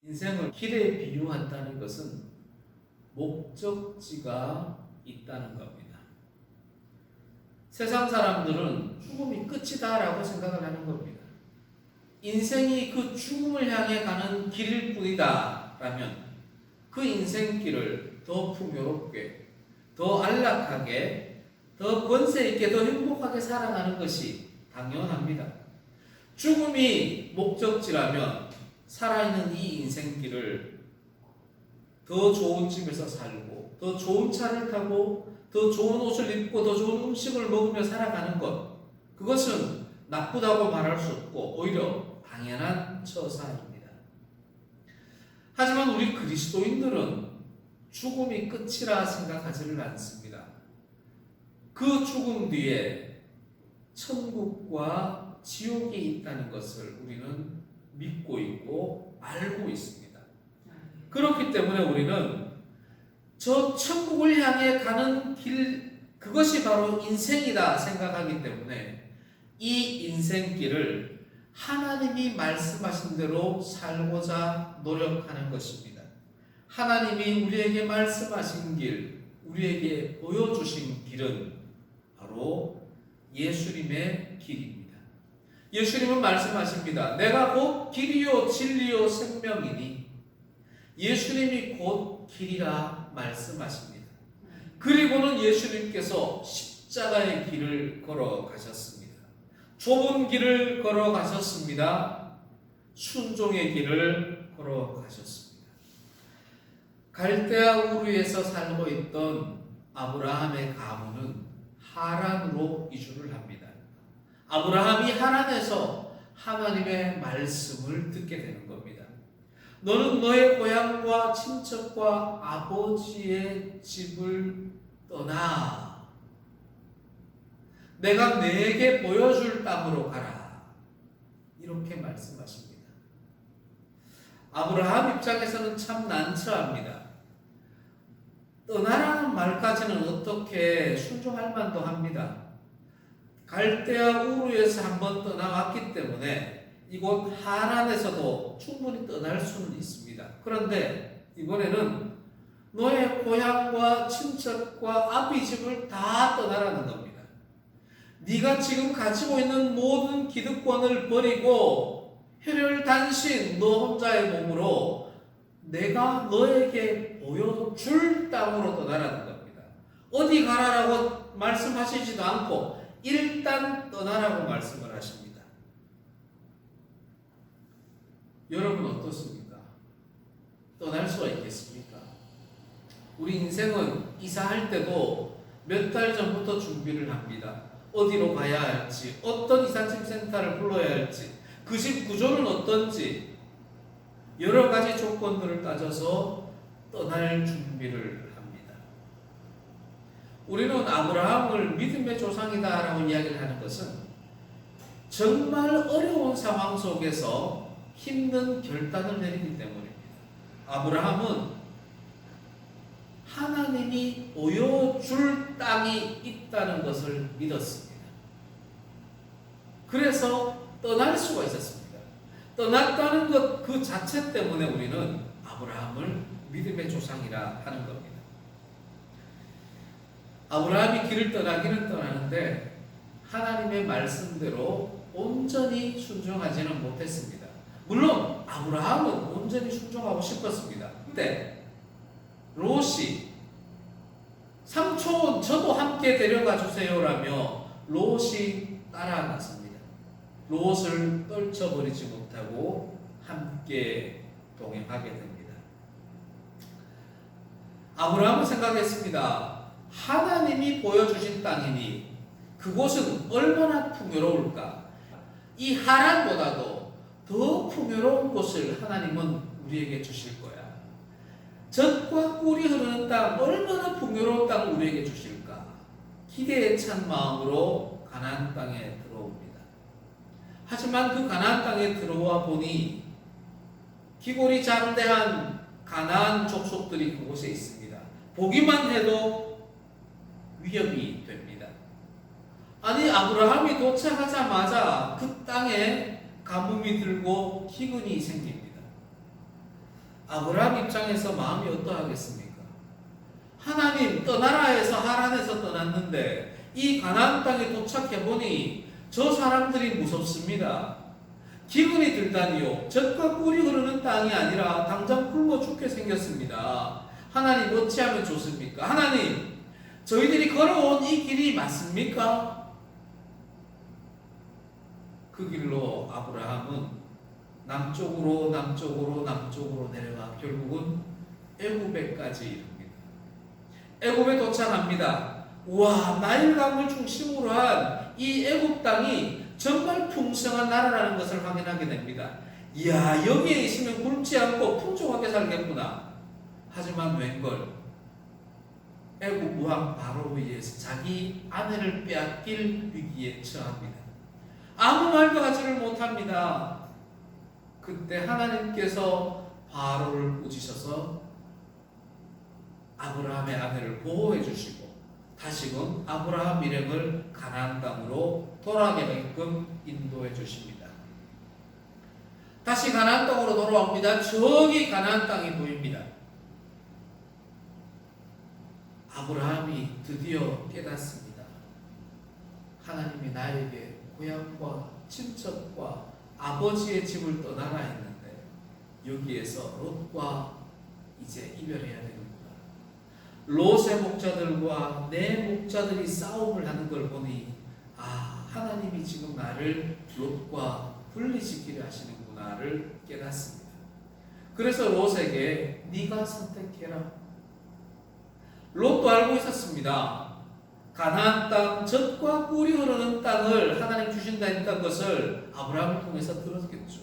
인생을 길에 비유한다는 것은 목적지가 있다는 겁니다. 세상 사람들은 죽음이 끝이다라고 생각을 하는 겁니다. 인생이 그 죽음을 향해 가는 길일 뿐이다라면 그 인생길을 더 풍요롭게, 더 안락하게, 더 권세 있게, 더 행복하게 살아가는 것이 당연합니다. 죽음이 목적지라면 살아있는 이 인생길을 더 좋은 집에서 살고, 더 좋은 차를 타고, 더 좋은 옷을 입고, 더 좋은 음식을 먹으며 살아가는 것, 그것은 나쁘다고 말할 수 없고 오히려 당연한 처사입니다. 하지만 우리 그리스도인들은 죽음이 끝이라 생각하지를 않습니다. 그 죽음 뒤에 천국과 지옥이 있다는 것을 우리는 믿고 있고 알고 있습니다. 그렇기 때문에 우리는 저 천국을 향해 가는 길, 그것이 바로 인생이다 생각하기 때문에 이 인생길을 하나님이 말씀하신 대로 살고자 노력하는 것입니다. 하나님이 우리에게 말씀하신 길, 우리에게 보여주신 길은 바로 예수님의 길입니다. 예수님은 말씀하십니다. 내가 곧 길이요 진리요 생명이니 예수님이 곧 길이라 말씀하십니다. 그리고는 예수님께서 십자가의 길을 걸어가셨습니다. 좁은 길을 걸어가셨습니다. 순종의 길을 걸어가셨습니다. 갈대아 우르에서 살고 있던 아브라함의 가문은 하란으로 이주를 합니다. 아브라함이 하란에서 하나님의 말씀을 듣게 되는 겁니다. 너는 너의 고향과 친척과 아버지의 집을 떠나 내가 내게 보여줄 땅으로 가라. 이렇게 말씀하십니다. 아브라함 입장에서는 참 난처합니다. 떠나라는 말까지는 어떻게 순종할 만도 합니다. 갈대아 우르에서 한번 떠나왔기 때문에 이곳 하란에서도 충분히 떠날 수는 있습니다. 그런데 이번에는 너의 고향과 친척과 아비 집을 다 떠나라는 겁니다. 네가 지금 가지고 있는 모든 기득권을 버리고 혈혈단신 너 혼자의 몸으로 내가 너에게 보여줄 땅으로 떠나라는 겁니다. 어디 가라라고 말씀하시지도 않고 일단 떠나라고 말씀을 하십니다. 여러분 어떻습니까? 떠날 수가 있겠습니까? 우리 인생은 이사할 때도 몇 달 전부터 준비를 합니다. 어디로 가야 할지, 어떤 이삿짐 센터를 불러야 할지, 그 집 구조는 어떤지 여러 가지 조건들을 따져서 떠날 준비를 합니다. 우리는 아브라함을 믿음의 조상이다라고 이야기를 하는 것은 정말 어려운 상황 속에서 힘든 결단을 내리기 때문입니다. 아브라함은 하나님이 보여줄 땅이 있다는 것을 믿었습니다. 그래서 떠날 수가 있었습니다. 떠났다는 것 그 자체 때문에 우리는 아브라함을 믿음의 조상이라 하는 겁니다. 아브라함이 길을 떠나기는 떠나는데 하나님의 말씀대로 온전히 순종하지는 못했습니다. 물론 아브라함은 온전히 순종하고 싶었습니다. 근데 롯이 삼촌 저도 함께 데려가 주세요라며 롯이 따라갔습니다. 롯을 떨쳐버리지 못하고 함께 동행하게 됩니다. 아브라함은 생각했습니다. 하나님이 보여주신 땅이니 그곳은 얼마나 풍요로울까. 이 하란보다도 더 풍요로운 곳을 하나님은 우리에게 주실 거야. 젖과 꿀이 흐르는 땅, 얼마나 풍요로운 땅을 우리에게 주실까. 기대에 찬 마음으로 가나안 땅에 들어옵니다. 하지만 그 가나안 땅에 들어와 보니 기골이 장대한 가나안 족속들이 그곳에 있습니다. 보기만 해도 위협이 됩니다. 아니 아브라함이 도착하자마자 그 땅에 가뭄이 들고 기근이 생깁니다. 아브라함 입장에서 마음이 어떠하겠습니까? 하나님 떠나라 해서 하란에서 떠났는데 이 가나안 땅에 도착해 보니 저 사람들이 무섭습니다. 기근이 들다니요. 젖과 꿀이 흐르는 땅이 아니라 당장 굶어 죽게 생겼습니다. 하나님 어찌하면 좋습니까? 하나님, 저희들이 걸어온 이 길이 맞습니까? 그 길로 아브라함은 남쪽으로 내려가 결국은 애굽에까지 이릅니다. 애굽에 도착합니다. 와, 나일강을 중심으로 한 이 애굽 땅이 정말 풍성한 나라라는 것을 확인하게 됩니다. 이야, 여기에 있으면 굶지 않고 풍족하게 살겠구나. 하지만 웬걸 애굽 왕 바로에 의해서 자기 아내를 빼앗길 위기에 처합니다. 아무 말도 하지를 못합니다. 그때 하나님께서 바로를 꾸짖어서 아브라함의 아내를 보호해 주시고 다시금 아브라함 일행을 가나안 땅으로 돌아가게끔 인도해 주십니다. 다시 가나안 땅으로 돌아옵니다. 저기 가나안 땅이 보입니다. 아브라함이 드디어 깨닫습니다. 하나님이 나에게 고향과 친척과 아버지의 집을 떠나라 했는데 여기에서 롯과 이제 이별해야 되는구나. 롯의 목자들과 내 목자들이 싸움을 하는 걸 보니 하나님이 지금 나를 롯과 분리시키려 하시는구나를 깨닫습니다. 그래서 롯에게 네가 선택해라. 롯도 알고 있었습니다. 가나안 땅, 젖과 꿀이 흐르는 땅을 하나님 주신다 했던 것을 아브라함을 통해서 들었겠죠.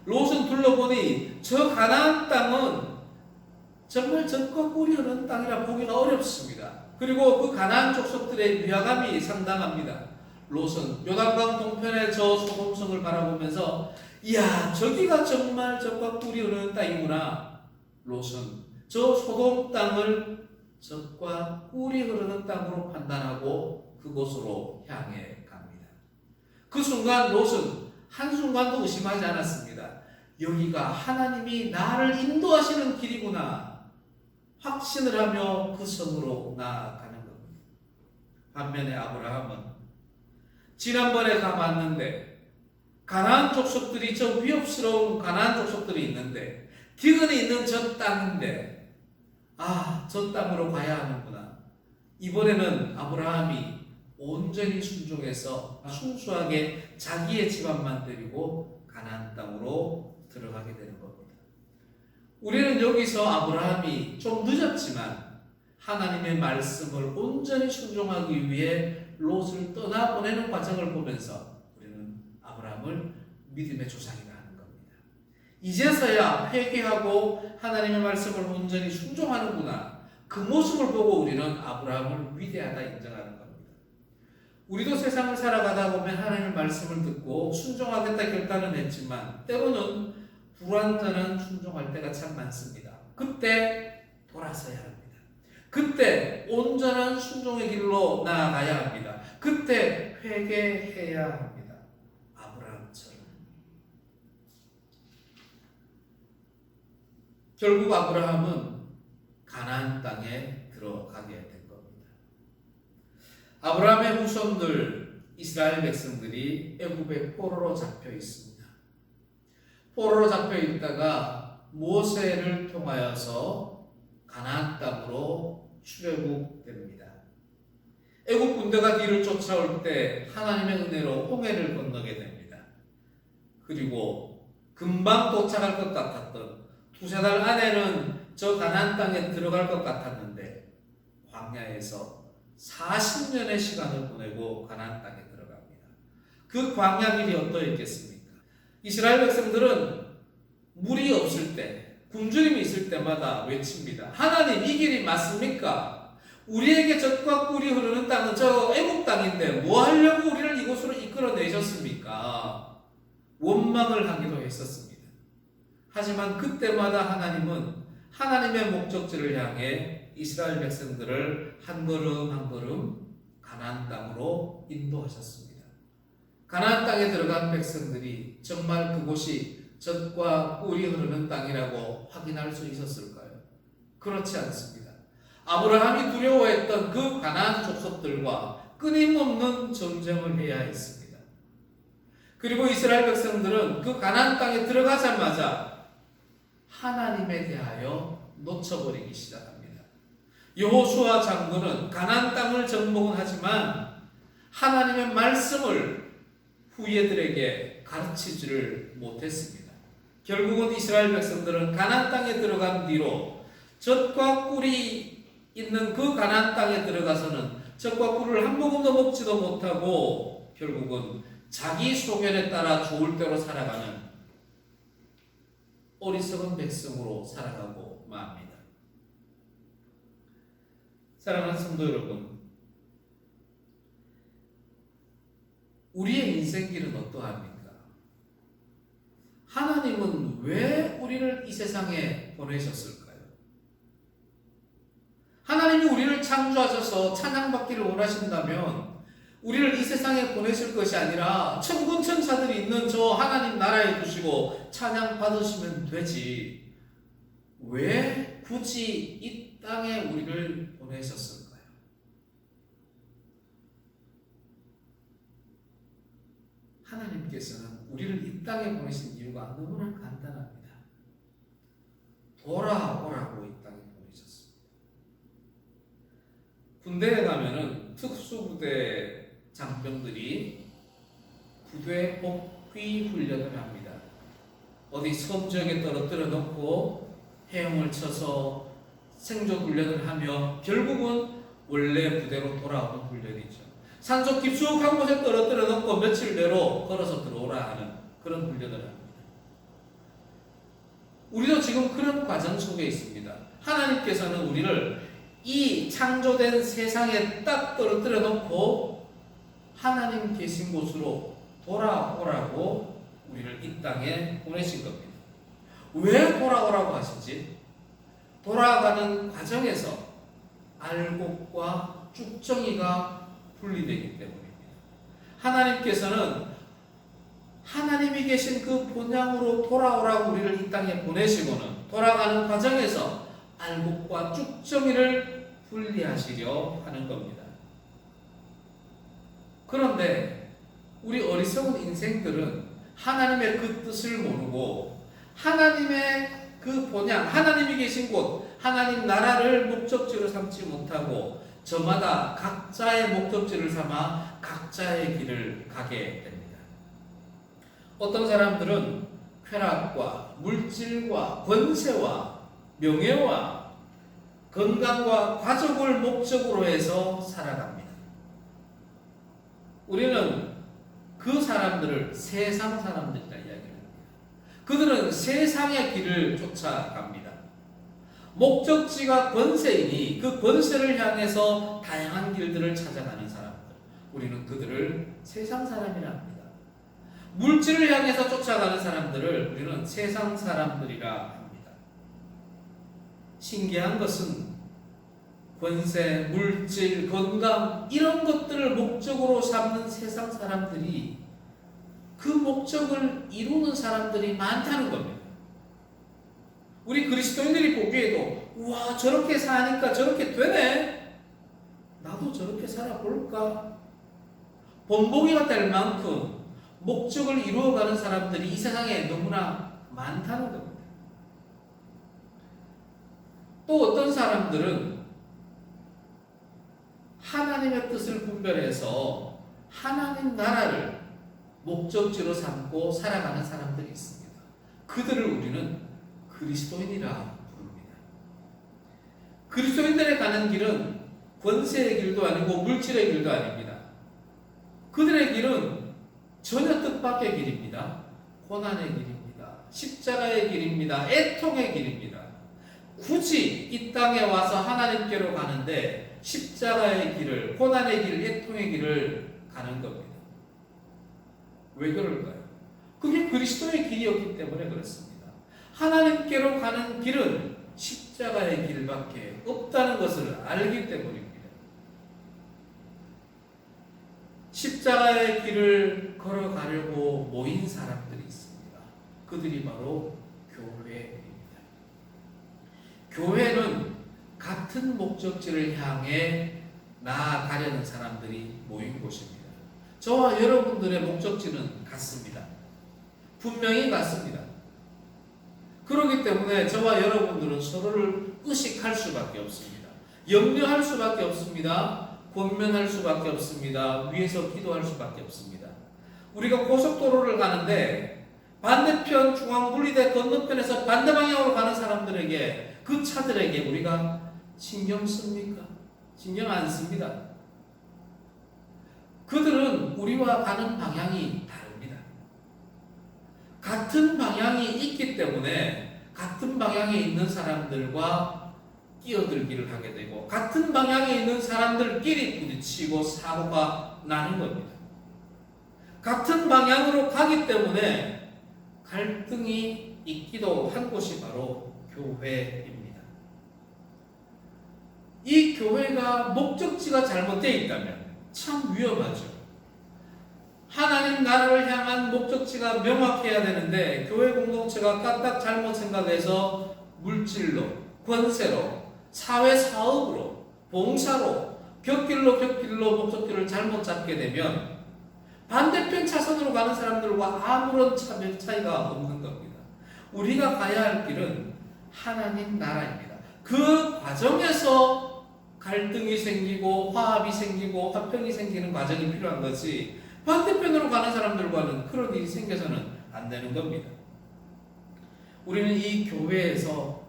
롯은 둘러보니 저 가나안 땅은 정말 젖과 꿀이 흐르는 땅이라 보기가 어렵습니다. 그리고 그 가나안 족속들의 위화감이 상당합니다. 롯은 요단강 동편의 저 소돔성을 바라보면서 이야, 저기가 정말 젖과 꿀이 흐르는 땅이구나. 롯은 저 소돔 땅을 젖과 꿀이 흐르는 땅으로 판단하고 그곳으로 향해 갑니다. 그 순간 롯은 한순간도 의심하지 않았습니다. 여기가 하나님이 나를 인도하시는 길이구나 확신을 하며 그 성으로 나아가는 겁니다. 반면에 아브라함은 지난번에 가봤는데 가나안 족속들이 저 위협스러운 가나안 족속들이 있는데 기근이 있는 저 땅인데 저 땅으로 가야 하는구나. 이번에는 아브라함이 온전히 순종해서 순수하게 자기의 집안만 데리고 가나안 땅으로 들어가게 되는 겁니다. 우리는 여기서 아브라함이 좀 늦었지만 하나님의 말씀을 온전히 순종하기 위해 롯을 떠나보내는 과정을 보면서 우리는 아브라함을 믿음의 조상이라 하는 겁니다. 이제서야 회개하고 하나님의 말씀을 온전히 순종하는구나. 그 모습을 보고 우리는 아브라함을 위대하다 인정하는 겁니다. 우리도 세상을 살아가다 보면 하나님의 말씀을 듣고 순종하겠다 결단은 했지만 때로는 불완전한 순종할 때가 참 많습니다. 그때 돌아서야 합니다. 그때 온전한 순종의 길로 나아가야 합니다. 그때 회개해야 합니다. 아브라함처럼. 결국 아브라함은 가나안 땅에 들어가게 된 겁니다. 아브라함의 후손들 이스라엘 백성들이 애굽의 포로로 잡혀 있습니다. 포로로 잡혀 있다가 모세를 통하여서 가나안 땅으로 출애굽됩니다. 애굽 군대가 뒤를 쫓아올 때 하나님의 은혜로 홍해를 건너게 됩니다. 그리고 금방 도착할 것 같았던 두세 달 안에는 저 가나안 땅에 들어갈 것 같았는데 광야에서 40년의 시간을 보내고 가나안 땅에 들어갑니다. 그 광야 길이 어떠했겠습니까? 이스라엘 백성들은 물이 없을 때, 굶주림이 있을 때마다 외칩니다. 하나님, 이 길이 맞습니까? 우리에게 젖과 꿀이 흐르는 땅은 저 애굽 땅인데 뭐 하려고 우리를 이곳으로 이끌어내셨습니까? 원망을 하기도 했었습니다. 하지만 그때마다 하나님은 하나님의 목적지를 향해 이스라엘 백성들을 한 걸음 한 걸음 가나안 땅으로 인도하셨습니다. 가나안 땅에 들어간 백성들이 정말 그곳이 젖과 꿀이 흐르는 땅이라고 확인할 수 있었을까요? 그렇지 않습니다. 아브라함이 두려워했던 그 가나안 족속들과 끊임없는 전쟁을 해야 했습니다. 그리고 이스라엘 백성들은 그 가나안 땅에 들어가자마자 하나님에 대하여 놓쳐버리기 시작합니다. 여호수아 장군은 가나안 땅을 정복은 하지만 하나님의 말씀을 후예들에게 가르치지를 못했습니다. 결국은 이스라엘 백성들은 가나안 땅에 들어간 뒤로 젖과 꿀이 있는 그 가나안 땅에 들어가서는 젖과 꿀을 한 모금도 먹지도 못하고 결국은 자기 소견에 따라 좋을 대로 살아가는 어리석은 백성으로 살아가고 맙니다. 사랑하는 성도 여러분, 우리의 인생길은 어떠합니까? 하나님은 왜 우리를 이 세상에 보내셨을까요? 하나님이 우리를 창조하셔서 찬양받기를 원하신다면 우리를 이 세상에 보내실 것이 아니라 천군천사들이 있는 저 하나님 나라에 두시고 찬양받으시면 되지, 왜 굳이 이 땅에 우리를 보내셨을까요? 하나님께서는 우리를 이 땅에 보내신 이유가 너무나 간단합니다. 돌아오라고 이 땅에 보내셨습니다. 군대에 가면은 특수부대 장병들이 부대 복귀 훈련을 합니다. 어디 섬 지역에 떨어뜨려 놓고 해영을 쳐서 생존 훈련을 하며 결국은 원래 부대로 돌아오는 훈련이죠. 산속 깊숙한 곳에 떨어뜨려 놓고 며칠 내로 걸어서 들어오라 하는 그런 훈련을 합니다. 우리도 지금 그런 과정 속에 있습니다. 하나님께서는 우리를 이 창조된 세상에 딱 떨어뜨려 놓고 하나님 계신 곳으로 돌아오라고 우리를 이 땅에 보내신 겁니다. 왜 돌아오라고 하시지? 돌아가는 과정에서 알곡과 쭉정이가 분리되기 때문입니다. 하나님께서는 하나님이 계신 그 본향으로 돌아오라고 우리를 이 땅에 보내시고는 돌아가는 과정에서 알곡과 쭉정이를 분리하시려 하는 겁니다. 그런데 우리 어리석은 인생들은 하나님의 그 뜻을 모르고 하나님의 그 본향, 하나님이 계신 곳, 하나님 나라를 목적지로 삼지 못하고 저마다 각자의 목적지를 삼아 각자의 길을 가게 됩니다. 어떤 사람들은 쾌락과 물질과 권세와 명예와 건강과 가족을 목적으로 해서 살아갑니다. 우리는 그 사람들을 세상 사람들이라 이야기합니다. 그들은 세상의 길을 쫓아갑니다. 목적지가 권세이니 그 권세를 향해서 다양한 길들을 찾아가는 사람들, 우리는 그들을 세상 사람이라 합니다. 물질을 향해서 쫓아가는 사람들을 우리는 세상 사람들이라 합니다. 신기한 것은 권세, 물질, 건강 이런 것들을 목적으로 삼는 세상 사람들이 그 목적을 이루는 사람들이 많다는 겁니다. 우리 그리스도인들이 보기에도 우와 저렇게 사니까 저렇게 되네, 나도 저렇게 살아볼까, 본보기가 될 만큼 목적을 이루어가는 사람들이 이 세상에 너무나 많다는 겁니다. 또 어떤 사람들은 하나님의 뜻을 분별해서 하나님 나라를 목적지로 삼고 살아가는 사람들이 있습니다. 그들을 우리는 그리스도인이라 부릅니다. 그리스도인들의 가는 길은 권세의 길도 아니고 물질의 길도 아닙니다. 그들의 길은 전혀 뜻밖의 길입니다. 고난의 길입니다. 십자가의 길입니다. 애통의 길입니다. 굳이 이 땅에 와서 하나님께로 가는데 십자가의 길을, 고난의 길, 애통의 길을 가는 겁니다. 왜 그럴까요? 그게 그리스도의 길이었기 때문에 그렇습니다. 하나님께로 가는 길은 십자가의 길밖에 없다는 것을 알기 때문입니다. 십자가의 길을 걸어가려고 모인 사람들이 있습니다. 그들이 바로 교회입니다. 교회는 같은 목적지를 향해 나아가려는 사람들이 모인 곳입니다. 저와 여러분들의 목적지는 같습니다. 분명히 같습니다. 그렇기 때문에 저와 여러분들은 서로를 의식할 수밖에 없습니다. 염려할 수밖에 없습니다. 권면할 수밖에 없습니다. 위에서 기도할 수밖에 없습니다. 우리가 고속도로를 가는데 반대편 중앙분리대 건너편에서 반대 방향으로 가는 사람들에게, 그 차들에게 우리가 신경 씁니까? 신경 안 씁니다. 그들은 우리와 가는 방향이 다릅니다. 같은 방향이 있기 때문에 같은 방향에 있는 사람들과 끼어들기를 하게 되고, 같은 방향에 있는 사람들끼리 부딪히고 사고가 나는 겁니다. 같은 방향으로 가기 때문에 갈등이 있기도 한 곳이 바로 교회입니다. 이 교회가 목적지가 잘못되어 있다면 참 위험하죠. 하나님 나라를 향한 목적지가 명확해야 되는데 교회 공동체가 까딱 잘못 생각해서 물질로, 권세로, 사회 사업으로, 봉사로, 곁길로 목적지를 잘못 잡게 되면 반대편 차선으로 가는 사람들과 아무런 차이가 없는 겁니다. 우리가 가야 할 길은 하나님 나라입니다. 그 과정에서 갈등이 생기고 화합이 생기고 화평이 생기는 과정이 필요한 것이, 반대편으로 가는 사람들과는 그런 일이 생겨서는 안 되는 겁니다. 우리는 이 교회에서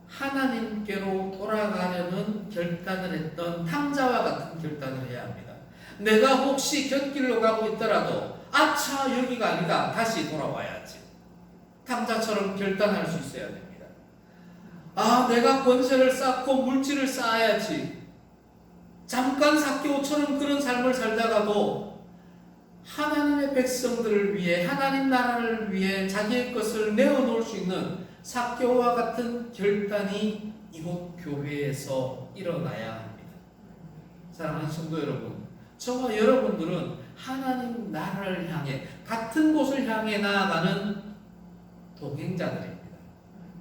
하나님께로 돌아가려는 결단을 했던 탕자와 같은 결단을 해야 합니다. 내가 혹시 곁길로 가고 있더라도 아차 여기가 아니다, 다시 돌아와야지. 탕자처럼 결단할 수 있어야 됩니다. 내가 권세를 쌓고 물질을 쌓아야지. 잠깐 삭개오처럼 그런 삶을 살다가도 하나님의 백성들을 위해, 하나님 나라를 위해 자기의 것을 내어놓을 수 있는 삭개오와 같은 결단이 이곳 교회에서 일어나야 합니다. 사랑하는 성도 여러분, 저와 여러분들은 하나님 나라를 향해, 같은 곳을 향해 나아가는 동행자들입니다.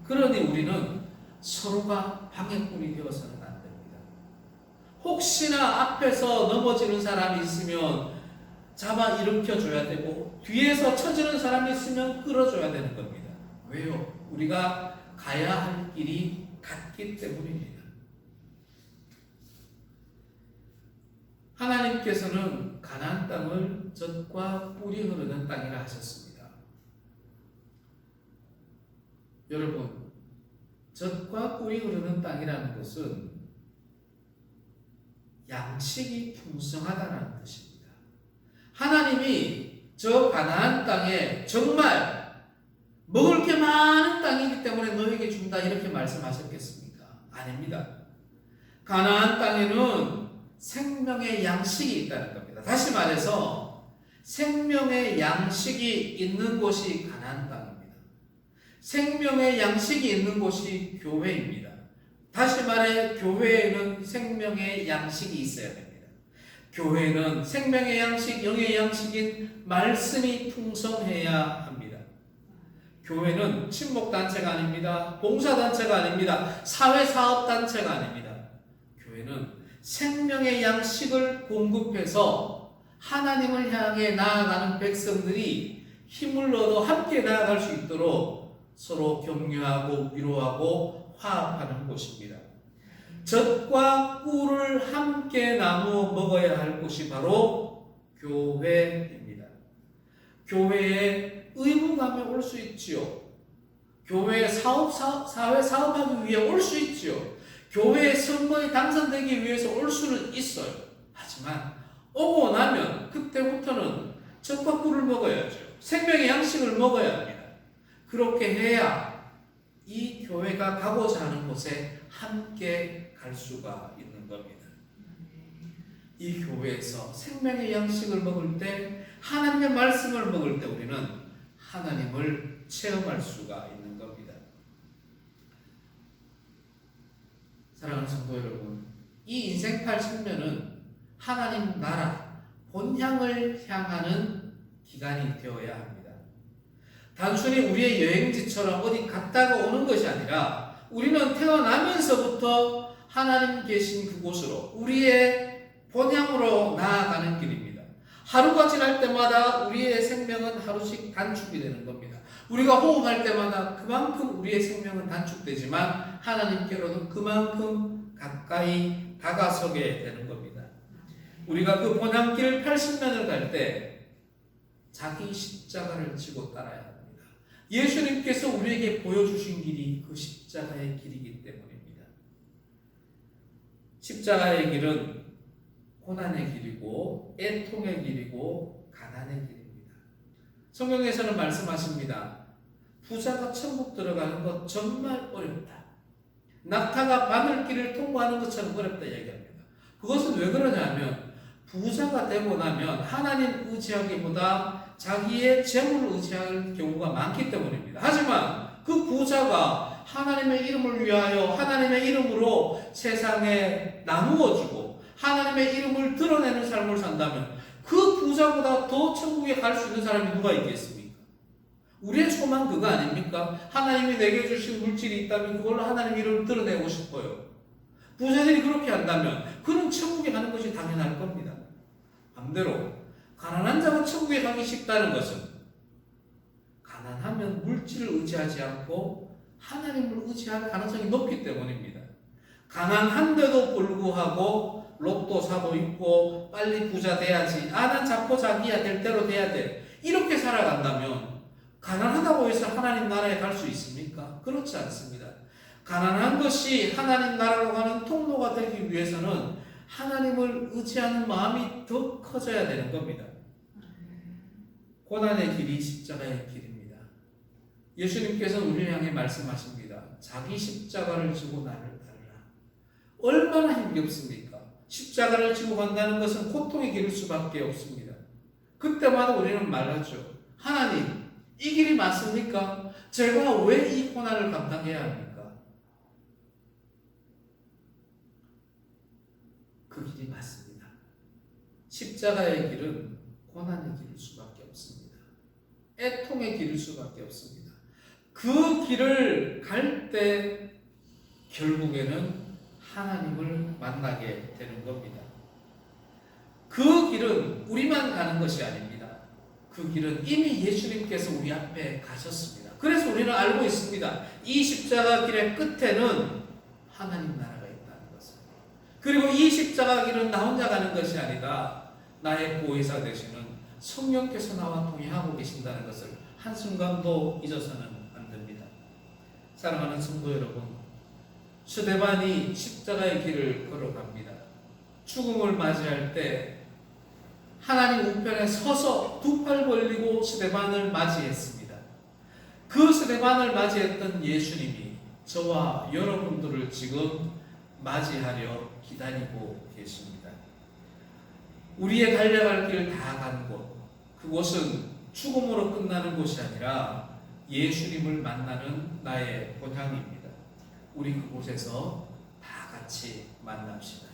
그러니 우리는 서로가 방해꾼이 되어서는 안 됩니다. 혹시나 앞에서 넘어지는 사람이 있으면 잡아 일으켜줘야 되고, 뒤에서 처지는 사람이 있으면 끌어줘야 되는 겁니다. 왜요? 우리가 가야 할 길이 같기 때문입니다. 하나님께서는 가나안 땅을 젖과 꿀이 흐르는 땅이라 하셨습니다. 여러분, 젖과 꿀이 흐르는 땅이라는 것은 양식이 풍성하다는 뜻입니다. 하나님이 저 가나안 땅에 정말 먹을 게 많은 땅이기 때문에 너에게 준다 이렇게 말씀하셨겠습니까? 아닙니다. 가나안 땅에는 생명의 양식이 있다는 겁니다. 다시 말해서 생명의 양식이 있는 곳이 가나안 땅입니다. 생명의 양식이 있는 곳이 교회입니다. 다시 말해 교회에는 생명의 양식이 있어야 됩니다. 교회는 생명의 양식, 영의 양식인 말씀이 풍성해야 합니다. 교회는 친목단체가 아닙니다. 봉사단체가 아닙니다. 사회사업단체가 아닙니다. 교회는 생명의 양식을 공급해서 하나님을 향해 나아가는 백성들이 힘을 얻어 함께 나아갈 수 있도록 서로 격려하고 위로하고 화합하는 곳입니다. 젖과 꿀을 함께 나누어 먹어야 할 곳이 바로 교회입니다. 교회에 의무감에 올 수 있지요. 교회에 사회 사업하기 위해 올 수 있지요. 교회에 선거에 당선되기 위해서 올 수는 있어요. 하지만 오고 나면 그때부터는 젖과 꿀을 먹어야죠. 생명의 양식을 먹어야 합니다. 그렇게 해야 이 교회가 가고자 하는 곳에 함께 갈 수가 있는 겁니다. 이 교회에서 생명의 양식을 먹을 때, 하나님의 말씀을 먹을 때 우리는 하나님을 체험할 수가 있는 겁니다. 사랑하는 성도 여러분, 이 인생 80년은 하나님 나라, 본향을 향하는 기간이 되어야 합니다. 단순히 우리의 여행지처럼 어디 갔다가 오는 것이 아니라 우리는 태어나면서부터 하나님 계신 그곳으로 우리의 본향으로 나아가는 길입니다. 하루가 지날 때마다 우리의 생명은 하루씩 단축이 되는 겁니다. 우리가 호흡할 때마다 그만큼 우리의 생명은 단축되지만 하나님께로는 그만큼 가까이 다가서게 되는 겁니다. 우리가 그 본향길 80년을 갈 때 자기 십자가를 지고 따라야 합니다. 예수님께서 우리에게 보여주신 길이 그 십자가의 길이기 때문입니다. 십자가의 길은 고난의 길이고 애통의 길이고 가난의 길입니다. 성경에서는 말씀하십니다. 부자가 천국 들어가는 것 정말 어렵다. 낙타가 바늘길을 통과하는 것처럼 어렵다 얘기합니다. 그것은 왜 그러냐면 부자가 되고 나면 하나님 의지하기보다 자기의 재물을 의지할 경우가 많기 때문입니다. 하지만 그 부자가 하나님의 이름을 위하여 하나님의 이름으로 세상에 나누어주고 하나님의 이름을 드러내는 삶을 산다면 그 부자보다 더 천국에 갈 수 있는 사람이 누가 있겠습니까? 우리의 소망 그거 아닙니까? 하나님이 내게 주신 물질이 있다면 그걸로 하나님 이름을 드러내고 싶어요. 부자들이 그렇게 한다면 그는 천국에 가는 것이 당연할 겁니다. 반대로 가난한 자가 천국에 가기 쉽다는 것은 가난하면 물질을 의지하지 않고 하나님을 의지할 가능성이 높기 때문입니다. 가난한데도 불구하고 로또 사도 있고 빨리 부자 돼야지. 난 자포자기야 될 대로 돼야 돼. 이렇게 살아간다면 가난하다고 해서 하나님 나라에 갈 수 있습니까? 그렇지 않습니다. 가난한 것이 하나님 나라로 가는 통로가 되기 위해서는 하나님을 의지하는 마음이 더 커져야 되는 겁니다. 고난의 길이 십자가의 길입니다. 예수님께서 우리를 향해 말씀하십니다. 자기 십자가를 지고 나를 따르라. 얼마나 힘겹습니까? 십자가를 지고 간다는 것은 고통의 길일 수밖에 없습니다. 그때마다 우리는 말하죠. 하나님, 이 길이 맞습니까? 제가 왜 이 고난을 감당해야 합니까? 그 길이 맞습니다. 십자가의 길은 고난의 길일 수밖에 없습니다. 애통의 길일 수밖에 없습니다. 그 길을 갈 때 결국에는 하나님을 만나게 되는 겁니다. 그 길은 우리만 가는 것이 아닙니다. 그 길은 이미 예수님께서 우리 앞에 가셨습니다. 그래서 우리는 알고 있습니다. 이 십자가 길의 끝에는 하나님 나라가 있다는 것을. 그리고 이 십자가 길은 나 혼자 가는 것이 아니라 나의 보혜사 되시는 성령께서 나와 동행하고 계신다는 것을 한순간도 잊어서는 안 됩니다. 사랑하는 성도 여러분, 스데반이 십자가의 길을 걸어갑니다. 죽음을 맞이할 때 하나님 우편에 서서 두 팔 벌리고 스데반을 맞이했습니다. 그 스데반을 맞이했던 예수님이 저와 여러분들을 지금 맞이하려 기다리고 계십니다. 우리의 달려갈 길 다 간 곳, 그곳은 죽음으로 끝나는 곳이 아니라 예수님을 만나는 나의 본향입니다. 우리 그곳에서 다 같이 만납시다.